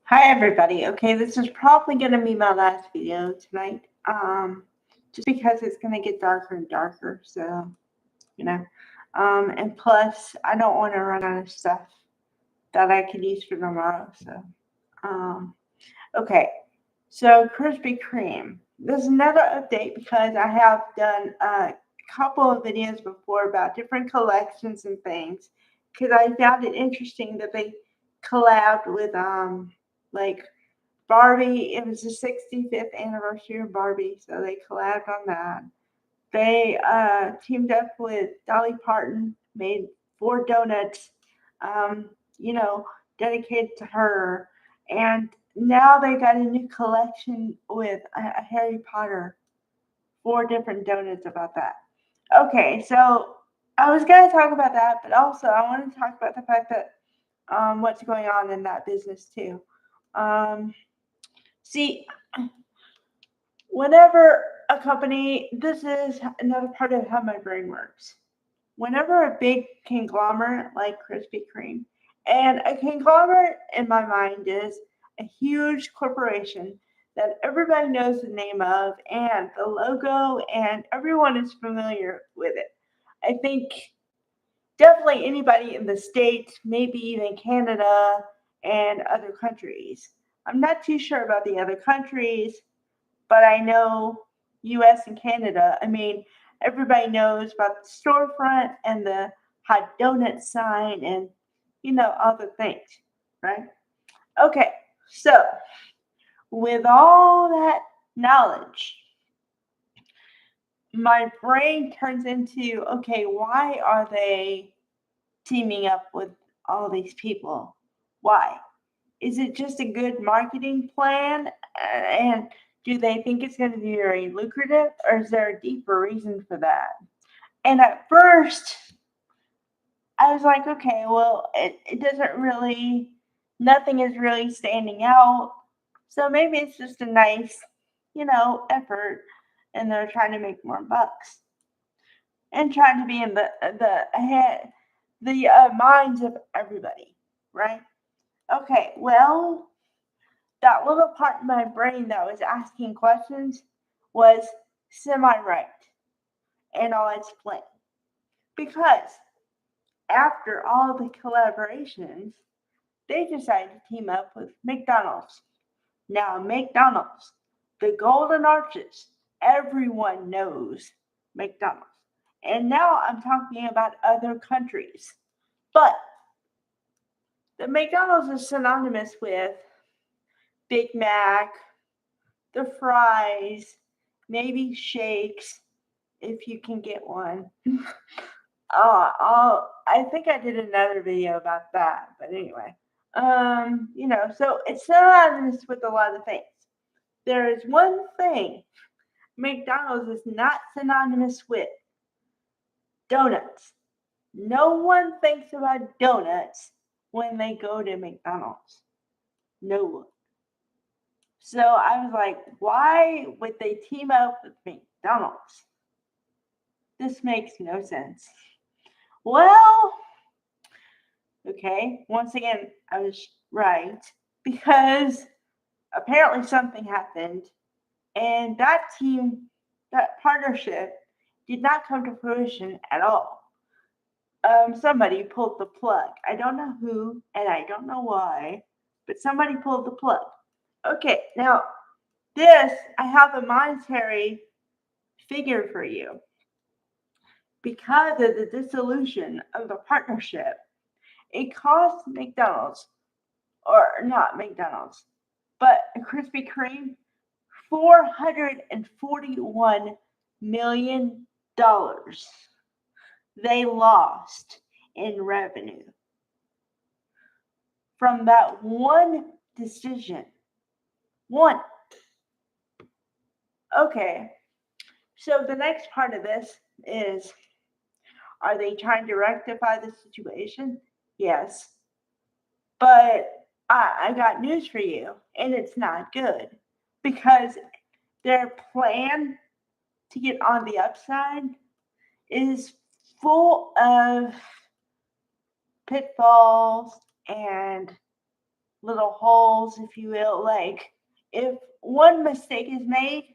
Hi everybody. Okay, this is probably gonna be my last video tonight. Just because it's gonna get darker and darker, so you know. And plus I don't want to run out of stuff that I could use for tomorrow. Um, okay. So Krispy Kreme. This is another update because I have done a couple of videos before about different collections and things. Because I found it interesting that they collabed with like Barbie. It was the 65th anniversary of Barbie, so they collabed on that. They teamed up with Dolly Parton, made 4 donuts, um, you know, dedicated to her. And now they got a new collection with Harry Potter, 4 different donuts about that. Okay, so I was going to talk about that, but also I want to talk about the fact that what's going on in that business too. Um, See, whenever a company, this is another part of how my brain works. Whenever a big conglomerate like Krispy Kreme, and a conglomerate in my mind is a huge corporation that everybody knows the name of and the logo, and everyone is familiar with it. I think definitely anybody in the States, maybe even Canada and other countries. I'm not too sure about the other countries, but I know US and Canada. I mean, everybody knows about the storefront and the hot donut sign and, other things, right? Okay, so with all that knowledge, my brain turns into okay, why are they teaming up with all these people? Why? Is it just a good marketing plan? And do they think it's going to be very lucrative, or is there a deeper reason for that? And at first, I was like, okay, well, it doesn't really, nothing is really standing out. So maybe it's just a nice, effort, and they're trying to make more bucks and trying to be in the head, the minds of everybody, right? Okay, well, that little part in my brain that was asking questions was semi right. And I'll explain. Because after all the collaborations, they decided to team up with McDonald's. Now, McDonald's, the Golden Arches, everyone knows McDonald's. And now I'm talking about other countries. But the McDonald's is synonymous with Big Mac, the fries, maybe shakes if you can get one. I think I did another video about that, but anyway. So it's synonymous with a lot of things. There is one thing McDonald's is not synonymous with: donuts. No one thinks about donuts when they go to McDonald's. No one. So I was like, why would they team up with McDonald's? This makes no sense. Well, okay, once again, I was right because apparently something happened and that partnership did not come to fruition at all. Somebody pulled the plug. I don't know who and I don't know why, but somebody pulled the plug. Okay, now I have a monetary figure for you. Because of the dissolution of the partnership, it cost McDonald's, or not McDonald's, but Krispy Kreme $441 million they lost in revenue from that one decision. One. Okay, so the next part of this is, are they trying to rectify the situation? Yes. But I got news for you, and it's not good because their plan to get on the upside is full of pitfalls and little holes, if you will. Like, if one mistake is made,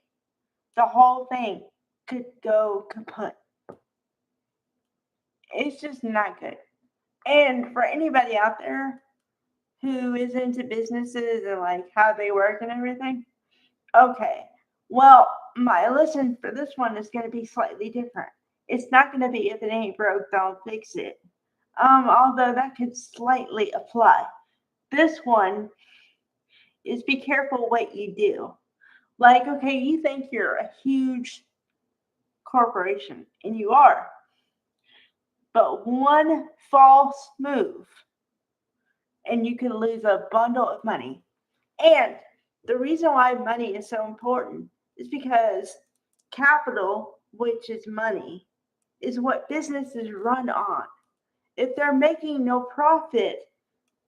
the whole thing could go kaput. It's just not good. And for anybody out there who is into businesses and like how they work and everything, okay, well, my lesson for this one is going to be slightly different. It's not going to be if it ain't broke, don't fix it. Although that could slightly apply. This one is be careful what you do. Like, okay, you think you're a huge corporation, and you are, but one false move, and you can lose a bundle of money. And the reason why money is so important is because capital, which is money, is what businesses run on. If they're making no profit,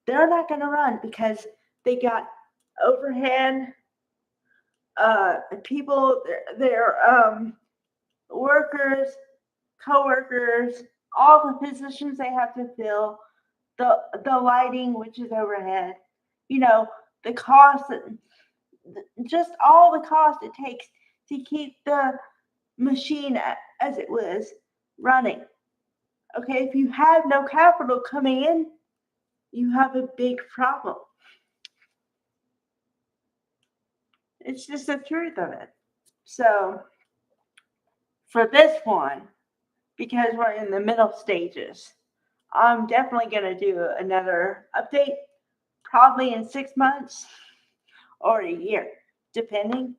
they're not going to run because they got overhead, people, their workers, co-workers, all the positions they have to fill, the lighting, which is overhead, you know, the cost, just all the cost it takes to keep the machine as it was running. Okay, if you have no capital coming in, you have a big problem. It's just the truth of it. So for this one, because we're in the middle stages, I'm definitely going to do another update, probably in 6 months or a year, depending,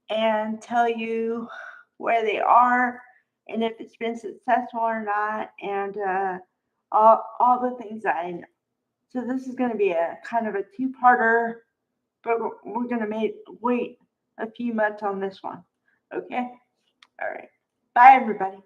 and tell you where they are and if it's been successful or not, and all the things that I know. So this is going to be a kind of a two-parter, but we're going to wait a few months on this one. Okay? All right. Bye, everybody.